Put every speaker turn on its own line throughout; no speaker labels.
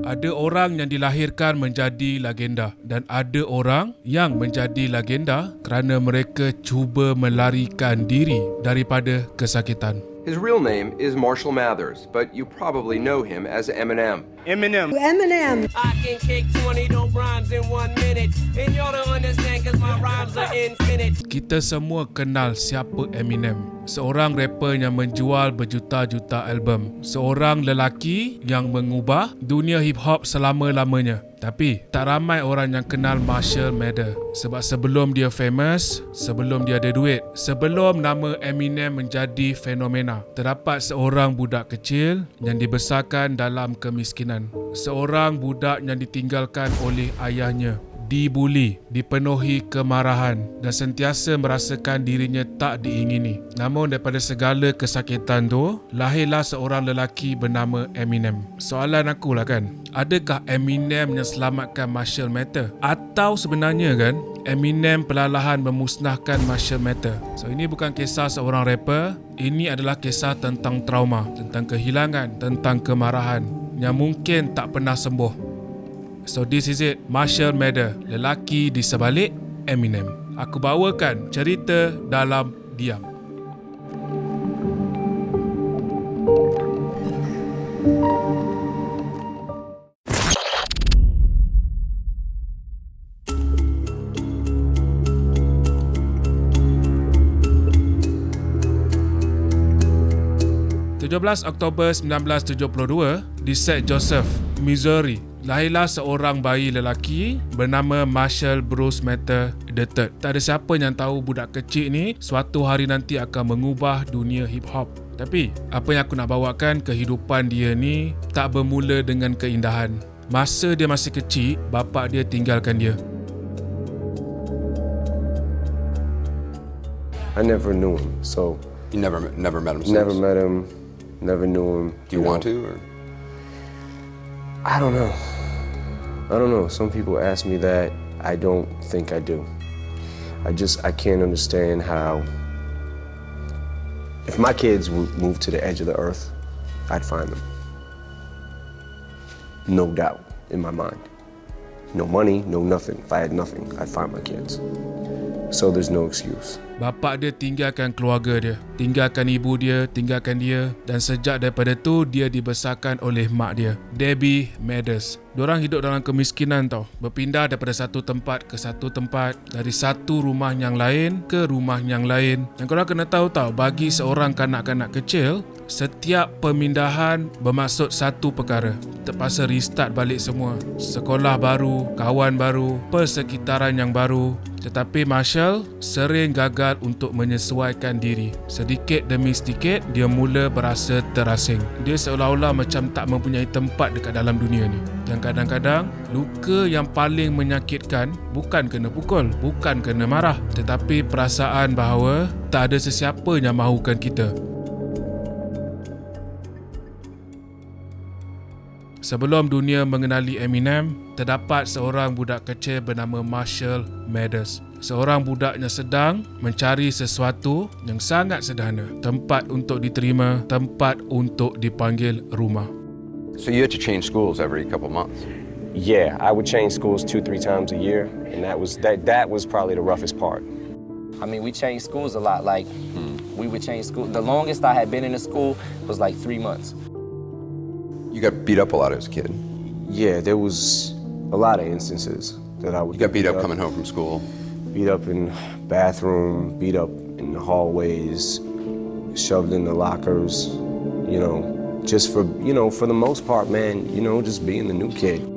Ada orang yang dilahirkan menjadi legenda dan ada orang yang menjadi legenda kerana mereka cuba melarikan diri daripada kesakitan.
His real name is Marshall Mathers, but you probably know him as Eminem.
Eminem.
I can kick 20 dope rhymes in 1 minute, and y'all don't understand cause my rhymes are infinite.
Kita semua kenal siapa Eminem. Seorang rapper yang menjual berjuta-juta album. Seorang lelaki yang mengubah dunia hip-hop selama-lamanya. Tapi tak ramai orang yang kenal Marshall Mathers. Sebab sebelum dia famous, sebelum dia ada duit, sebelum nama Eminem menjadi fenomena, terdapat seorang budak kecil yang dibesarkan dalam kemiskinan. Seorang budak yang ditinggalkan oleh ayahnya, dibuli, dipenuhi kemarahan dan sentiasa merasakan dirinya tak diingini. Namun daripada segala kesakitan tu, lahirlah seorang lelaki bernama Eminem. Soalan aku lah kan, adakah Eminem yang selamatkan Marshall Mathers? Atau sebenarnya kan, Eminem perlahan memusnahkan Marshall Mathers? So ini bukan kisah seorang rapper, ini adalah kisah tentang trauma, tentang kehilangan, tentang kemarahan yang mungkin tak pernah sembuh. So this is it, Marshall Mathers, lelaki di sebalik Eminem. Aku bawakan cerita dalam diam. Oktober 1972 di St. Joseph, Missouri, lahirlah seorang bayi lelaki bernama Marshall Bruce Mathers III. Tak ada siapa yang tahu budak kecil ni suatu hari nanti akan mengubah dunia hip-hop. Tapi apa yang aku nak bawakan, kehidupan dia ni tak bermula dengan keindahan. Masa dia masih kecil, bapa dia tinggalkan dia.
I never knew him, so
You never met him since?
never met him, never knew him.
Do you want to? Or?
I don't know. Some people ask me that. I don't think I do. I can't understand how, if my kids would move to the edge of the earth, I'd find them. No doubt in my mind. No money, no nothing. If I had nothing, I'd find my kids. So there's no excuse.
Bapa dia tinggalkan keluarga dia, tinggalkan ibu dia, tinggalkan dia, dan sejak daripada tu dia dibesarkan oleh mak dia, Debbie Mathers. Diorang hidup dalam kemiskinan tau, berpindah daripada satu tempat ke satu tempat, dari satu rumah yang lain ke rumah yang lain. Dan korang kena tahu tau, bagi seorang kanak-kanak kecil, setiap pemindahan bermaksud satu perkara, terpaksa restart balik semua. Sekolah baru, kawan baru, persekitaran yang baru. Tetapi Marshall sering gagal untuk menyesuaikan diri. Sedikit demi sedikit, dia mula berasa terasing. Dia seolah-olah macam tak mempunyai tempat dekat dalam dunia ni. Dan kadang-kadang, luka yang paling menyakitkan bukan kena pukul, bukan kena marah, tetapi perasaan bahawa tak ada sesiapa yang mahukan kita. Sebelum dunia mengenali Eminem, terdapat seorang budak kecil bernama Marshall Mathers. Seorang budak yang sedang mencari sesuatu yang sangat sederhana. Tempat untuk diterima, tempat untuk dipanggil rumah.
So you had to change schools every couple months?
Yeah, I would change schools 2-3 times a year, and that was probably the roughest part.
I mean, we changed schools a lot. Like, we would change school. The longest I had been in a school was like 3 months.
You got beat up a lot as a kid.
Yeah, there was a lot of instances that I would
You got beat up coming home from school.
beat up in bathroom, beat up in the hallways, shoved in the lockers, just for the most part, man, just being the new kid.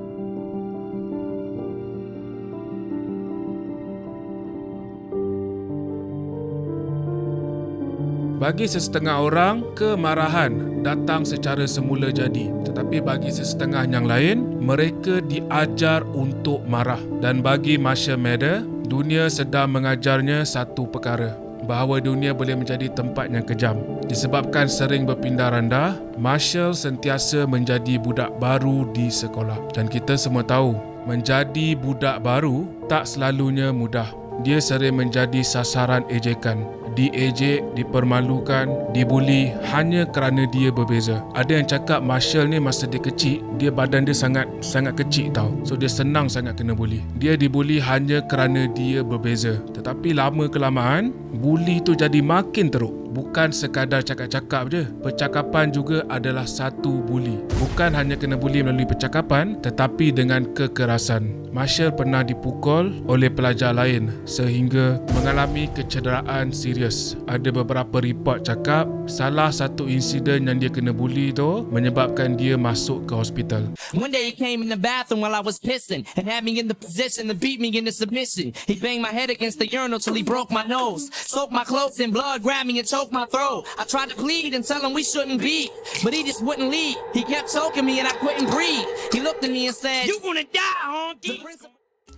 Bagi sesetengah orang, kemarahan datang secara semula jadi. Tetapi bagi sesetengah yang lain, mereka diajar untuk marah. Dan bagi Marshall Mathers, dunia sedang mengajarnya satu perkara, bahawa dunia boleh menjadi tempat yang kejam. Disebabkan sering berpindah randah, Marshall sentiasa menjadi budak baru di sekolah. Dan kita semua tahu, menjadi budak baru tak selalunya mudah. Dia sering menjadi sasaran ejekan. diejek, dipermalukan, dibuli hanya kerana dia berbeza. Ada yang cakap Marshall ni masa dia kecil, dia badan dia sangat kecil tau. So dia senang sangat kena buli. Dia dibuli hanya kerana dia berbeza. Tetapi lama kelamaan, buli tu jadi makin teruk. Bukan sekadar cakap-cakap je. Percakapan juga adalah satu buli. Bukan hanya kena buli melalui percakapan, tetapi dengan kekerasan. Marshall pernah dipukul oleh pelajar lain sehingga mengalami kecederaan serius. Ada beberapa report cakap salah satu insiden yang dia kena buli tu menyebabkan dia masuk ke hospital.
One day he came in the bathroom while I was pissing and had me in the position to beat me into submission. He banged my head against the urinal till he broke my nose, soaked my clothes in blood, grabbed me and choked my throat. I tried to plead and tell him we shouldn't be, but he just wouldn't leave. He kept choking me and I couldn't breathe. He looked at me and said, "You gonna die, honky."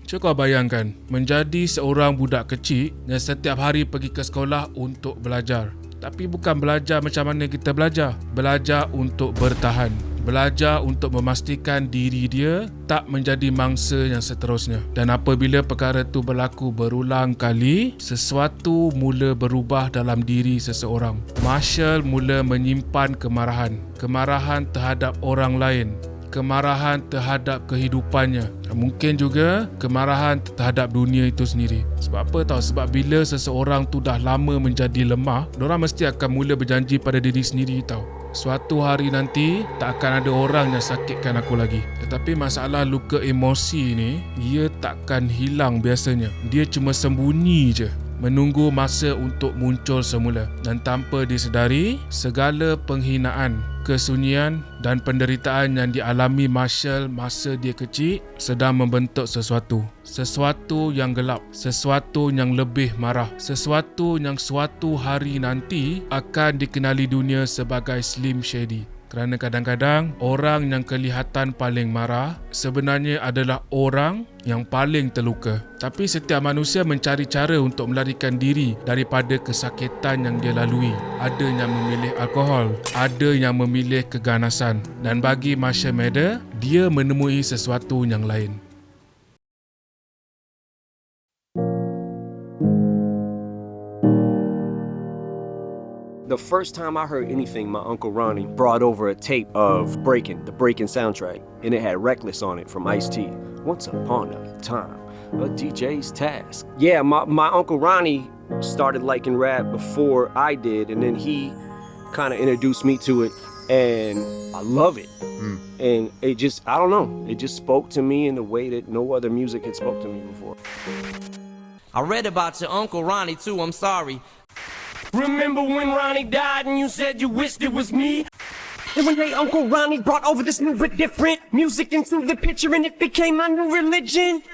Cuba bayangkan, menjadi seorang budak kecil yang setiap hari pergi ke sekolah untuk belajar. Tapi bukan belajar macam mana kita belajar. Belajar untuk bertahan. Belajar untuk memastikan diri dia tak menjadi mangsa yang seterusnya. Dan apabila perkara itu berlaku berulang kali, sesuatu mula berubah dalam diri seseorang. Marshall mula menyimpan kemarahan. Kemarahan terhadap orang lain. Kemarahan terhadap kehidupannya. Mungkin juga kemarahan terhadap dunia itu sendiri. Sebab apa tahu? Sebab bila seseorang tu dah lama menjadi lemah, diorang mesti akan mula berjanji pada diri sendiri tahu. Suatu hari nanti tak akan ada orang yang sakitkan aku lagi. Tetapi masalah luka emosi ni, ia takkan hilang biasanya. Dia cuma sembunyi je, menunggu masa untuk muncul semula. Dan tanpa disedari, segala penghinaan, kesunyian dan penderitaan yang dialami Marshall masa dia kecil sedang membentuk sesuatu. Sesuatu yang gelap, sesuatu yang lebih marah, sesuatu yang suatu hari nanti akan dikenali dunia sebagai Slim Shady. Kerana kadang-kadang orang yang kelihatan paling marah sebenarnya adalah orang yang paling terluka. Tapi setiap manusia mencari cara untuk melarikan diri daripada kesakitan yang dia lalui. Ada yang memilih alkohol, ada yang memilih keganasan. Dan bagi Marshall Mathers, dia menemui sesuatu yang lain.
The first time I heard anything, my Uncle Ronnie brought over a tape of Breakin', the Breakin' soundtrack, and it had Reckless on it from Ice-T. Once upon a time, a DJ's task. Yeah, my Uncle Ronnie started liking rap before I did, and then he kind of introduced me to it, and I love it. And it just, I don't know, it just spoke to me in a way that no other music had spoke to me before.
I read about your Uncle Ronnie too, I'm sorry. Remember when Ronnie died and you said you wished it was me?
And when they Uncle Ronnie brought over this new but different music into the picture and it became my new religion.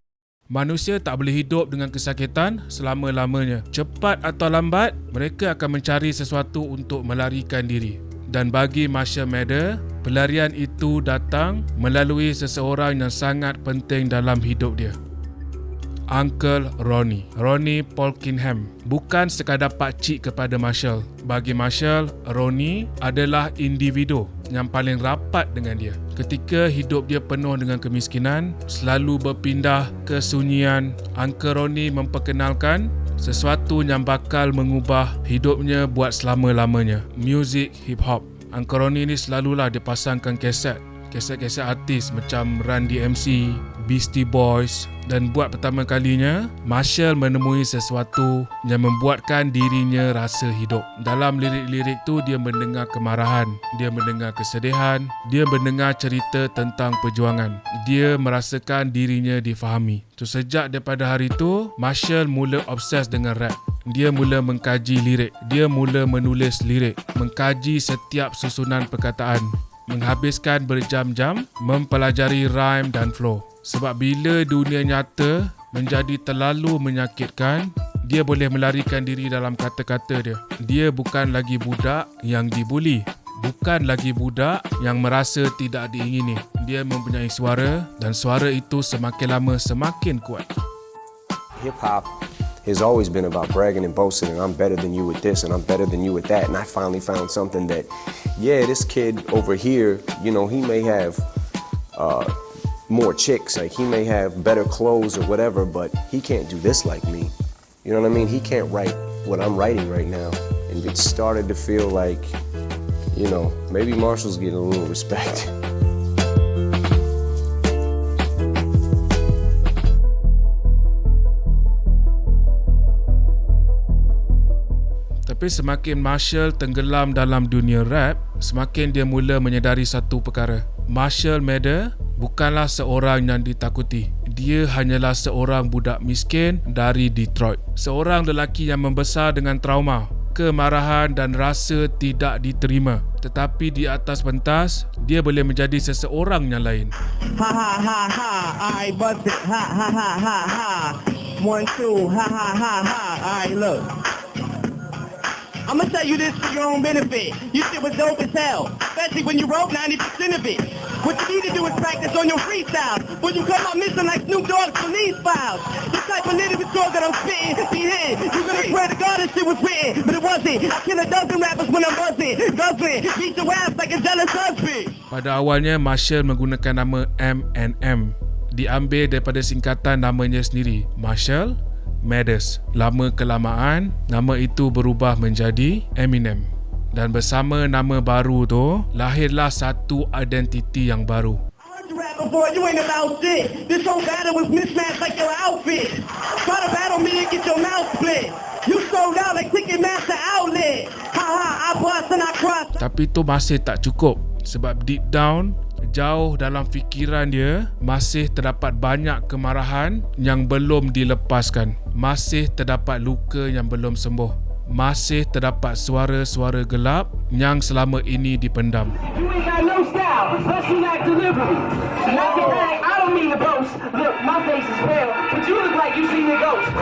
Manusia tak boleh hidup dengan kesakitan selama-lamanya. Cepat atau lambat, mereka akan mencari sesuatu untuk melarikan diri. Dan bagi Marshall Mathers, pelarian itu datang melalui seseorang yang sangat penting dalam hidup dia. Uncle Ronnie Polkingham. Bukan sekadar pakcik kepada Marshall. Bagi Marshall, Ronnie adalah individu yang paling rapat dengan dia. Ketika hidup dia penuh dengan kemiskinan, selalu berpindah kesunyian, Uncle Ronnie memperkenalkan sesuatu yang bakal mengubah hidupnya buat selama-lamanya. Music hip hop. Uncle Ronnie ni selalulah dipasangkan kaset-kaset artis macam Run DMC, Beastie Boys. Dan buat pertama kalinya, Marshall menemui sesuatu yang membuatkan dirinya rasa hidup. Dalam lirik-lirik tu, dia mendengar kemarahan, dia mendengar kesedihan, dia mendengar cerita tentang perjuangan. Dia merasakan dirinya difahami. So, sejak daripada hari itu, Marshall mula obses dengan rap. Dia mula mengkaji lirik, dia mula menulis lirik, mengkaji setiap susunan perkataan, menghabiskan berjam-jam mempelajari rhyme dan flow. Sebab bila dunia nyata menjadi terlalu menyakitkan, dia boleh melarikan diri dalam kata-kata dia. Dia bukan lagi budak yang dibuli, bukan lagi budak yang merasa tidak diingini. Dia mempunyai suara dan suara itu semakin lama semakin kuat.
Hip-hop has always been about bragging and boasting, and I'm better than you with this, and I'm better than you with that. And I finally found something that, yeah, this kid over here, you know, he may have more chicks, like he may have better clothes or whatever, but he can't do this like me. You know what I mean? He can't write what I'm writing right now. And it started to feel like, maybe Marshall's getting a little respect.
Tapi semakin Marshall tenggelam dalam dunia rap, semakin dia mula menyedari satu perkara. Marshall Mathers bukanlah seorang yang ditakuti. Dia hanyalah seorang budak miskin dari Detroit. Seorang lelaki yang membesar dengan trauma, kemarahan dan rasa tidak diterima. Tetapi di atas pentas, dia boleh menjadi seseorang yang lain.
Ha ha ha ha, I bust it. Ha ha ha ha ha. 1, 2, ha ha ha ha. Alright, look. I'm gonna tell you this for your own benefit. You shit was dope as hell, especially when you wrote 90% of it. What you need to do is practice on your freestyle. When you come out missing like Snoop Dogg's police files. The type of lyrical talk that I'm spitting, be hit. You gonna swear to God this shit was written, but it wasn't. I kill a dozen rappers when I'm buzzing, guzzling, beat your ass like a jealous husband.
Pada awalnya, Marshall menggunakan nama M&M. Diambil daripada singkatan namanya sendiri, Marshall Mathers. Lama kelamaan, nama itu berubah menjadi Eminem. Dan bersama nama baru tu, lahirlah satu identiti yang baru.
Before you ain't about shit. This whole battle was mismatched like your outfit. Try to battle me and get your mouth split. You sold out like Ticketmaster outlet. Ha ha, I bust and I cross.
Tapi tu masih tak cukup. Sebab deep down, jauh dalam fikiran dia, masih terdapat banyak kemarahan yang belum dilepaskan. Masih terdapat luka yang belum sembuh. Masih terdapat suara-suara gelap yang selama ini dipendam.
You ain't got no style, especially not delivery. Not to brag, I don't mean to boast. Look, my face is pale, but you look like you seen a ghost.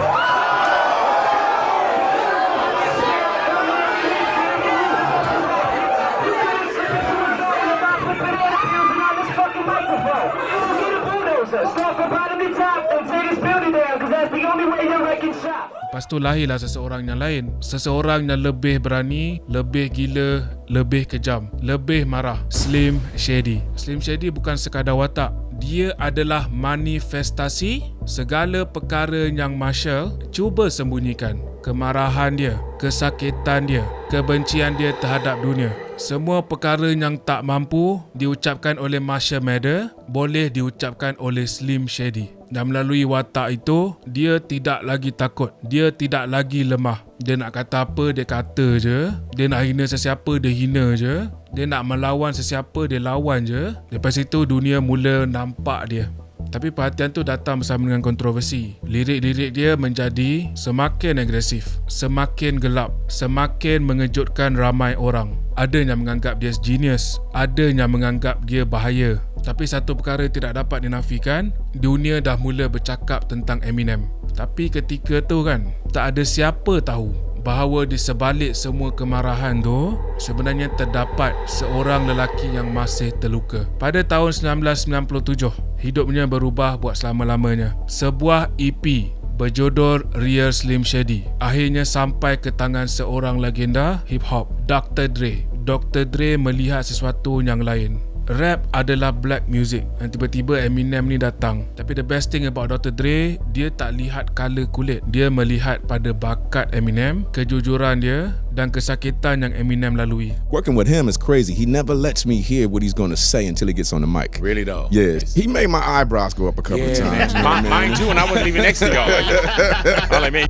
Start from bottom to top and tear this building down, cause that's the only way you're wrecking shop.
Lepas tu lahirlah seseorang yang lain. Seseorang yang lebih berani, lebih gila, lebih kejam, lebih marah. Slim Shady. Slim Shady bukan sekadar watak. Dia adalah manifestasi segala perkara yang Marshall cuba sembunyikan. Kemarahan dia, kesakitan dia, kebencian dia terhadap dunia. Semua perkara yang tak mampu diucapkan oleh Marshall Mathers boleh diucapkan oleh Slim Shady. Dan melalui watak itu, dia tidak lagi takut. Dia tidak lagi lemah. Dia nak kata apa, dia kata je. Dia nak hina sesiapa, dia hina je. Dia nak melawan sesiapa, dia lawan je. Lepas itu, dunia mula nampak dia. Tapi perhatian tu datang bersama dengan kontroversi. Lirik-lirik dia menjadi semakin agresif, semakin gelap, semakin mengejutkan ramai orang. Ada yang menganggap dia genius, ada yang menganggap dia bahaya. Tapi satu perkara tidak dapat dinafikan, dunia dah mula bercakap tentang Eminem. Tapi ketika tu kan, tak ada siapa tahu bahawa di sebalik semua kemarahan tu sebenarnya terdapat seorang lelaki yang masih terluka. Pada tahun 1997, hidupnya berubah buat selama-lamanya. Sebuah EP berjudul Real Slim Shady akhirnya sampai ke tangan seorang legenda hip hop, Dr. Dre. Dr. Dre melihat sesuatu yang lain. Rap adalah black music dan tiba-tiba Eminem ni datang. Tapi the best thing about Dr. Dre, dia tak lihat color kulit. Dia melihat pada bakat Eminem, kejujuran dia dan kesakitan yang Eminem lalui.
Working with him is crazy. He never lets me hear what he's going to say until he gets on the mic.
Really though?
Yeah. He made my eyebrows go up a couple of times. You know what I mean?
Mind you, and I wasn't even next to y'all. I'm like, man.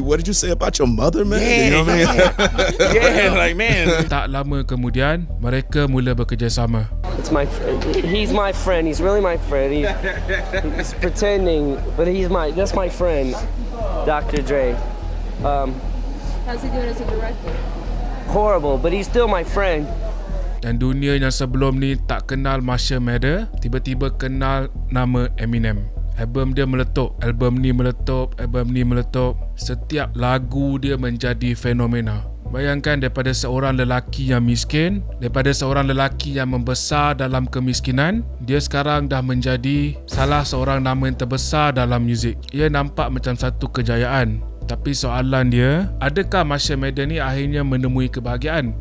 What did you say about your mother, man?
Yeah,
you know what I mean?
Yeah, like man.
Tak lama kemudian, mereka mula bekerjasama.
It's my he's my friend. He's really my friend. He's pretending, but that's my friend, Dr. Dre.
How's he doing as a director?
Horrible, but he's still my friend.
Dan dunia yang sebelum ni tak kenal Marshall Mathers, tiba-tiba kenal nama Eminem. Album dia meletup, album ni meletup, album ni meletup. Setiap lagu dia menjadi fenomena. Bayangkan daripada seorang lelaki yang miskin, daripada seorang lelaki yang membesar dalam kemiskinan, dia sekarang dah menjadi salah seorang nama yang terbesar dalam muzik. Ia nampak macam satu kejayaan. Tapi soalan dia, adakah Marshall Mathers ni akhirnya menemui kebahagiaan?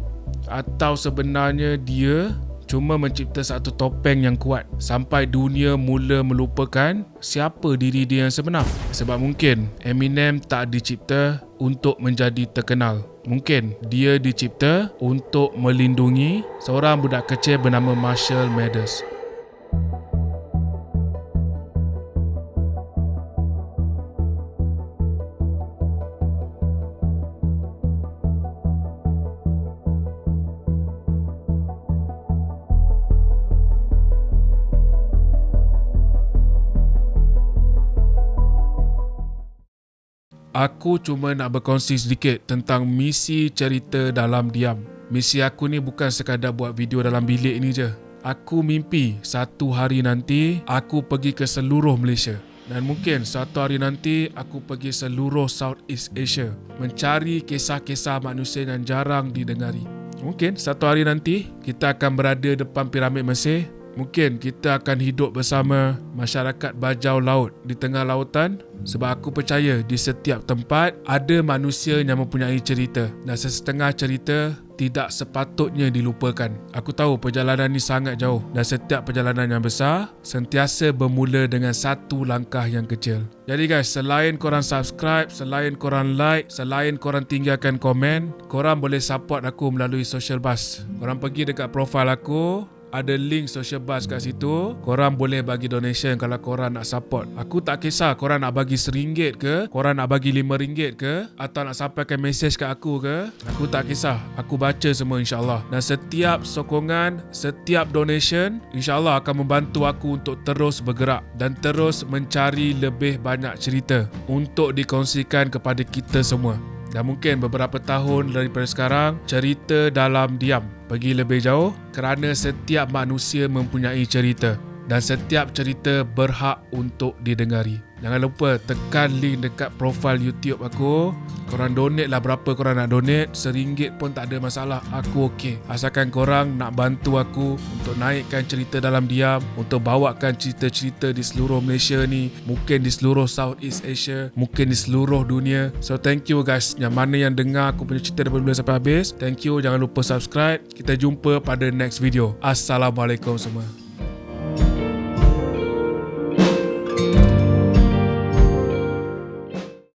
Atau sebenarnya dia cuma mencipta satu topeng yang kuat sampai dunia mula melupakan siapa diri dia yang sebenar. Sebab mungkin Eminem tak dicipta untuk menjadi terkenal. Mungkin dia dicipta untuk melindungi seorang budak kecil bernama Marshall Mathers. Aku cuma nak berkongsi sedikit tentang misi cerita dalam diam. Misi aku ni bukan sekadar buat video dalam bilik ni je. Aku mimpi satu hari nanti aku pergi ke seluruh Malaysia. Dan mungkin satu hari nanti aku pergi seluruh Southeast Asia mencari kisah-kisah manusia yang jarang didengari. Mungkin satu hari nanti kita akan berada depan piramid Mesir. Mungkin kita akan hidup bersama masyarakat bajau laut di tengah lautan, sebab aku percaya di setiap tempat ada manusia yang mempunyai cerita dan sesetengah cerita tidak sepatutnya dilupakan. Aku tahu perjalanan ni sangat jauh dan setiap perjalanan yang besar sentiasa bermula dengan satu langkah yang kecil. Jadi guys, selain korang subscribe, selain korang like, selain korang tinggalkan komen, korang boleh support aku melalui Social Buzz. Korang pergi dekat profile aku, ada link Social Buzz kat situ. Korang boleh bagi donation kalau korang nak support. Aku tak kisah korang nak bagi RM1 ke, korang nak bagi RM5 ke, atau nak sampaikan mesej kat aku ke. Aku tak kisah. Aku baca semua insyaAllah. Dan setiap sokongan, setiap donation insyaAllah akan membantu aku untuk terus bergerak dan terus mencari lebih banyak cerita untuk dikongsikan kepada kita semua. Dan mungkin beberapa tahun daripada sekarang, cerita dalam diam pergi lebih jauh kerana setiap manusia mempunyai cerita dan setiap cerita berhak untuk didengari. Jangan lupa tekan link dekat profil YouTube aku. Korang donate lah berapa korang nak donate. RM1 pun tak ada masalah, aku okey. Asalkan korang nak bantu aku untuk naikkan cerita dalam diam, untuk bawakan cerita-cerita di seluruh Malaysia ni, mungkin di seluruh Southeast Asia, mungkin di seluruh dunia. So thank you guys, yang mana yang dengar aku punya cerita daripada mula sampai habis. Thank you, jangan lupa subscribe. Kita jumpa pada next video. Assalamualaikum semua.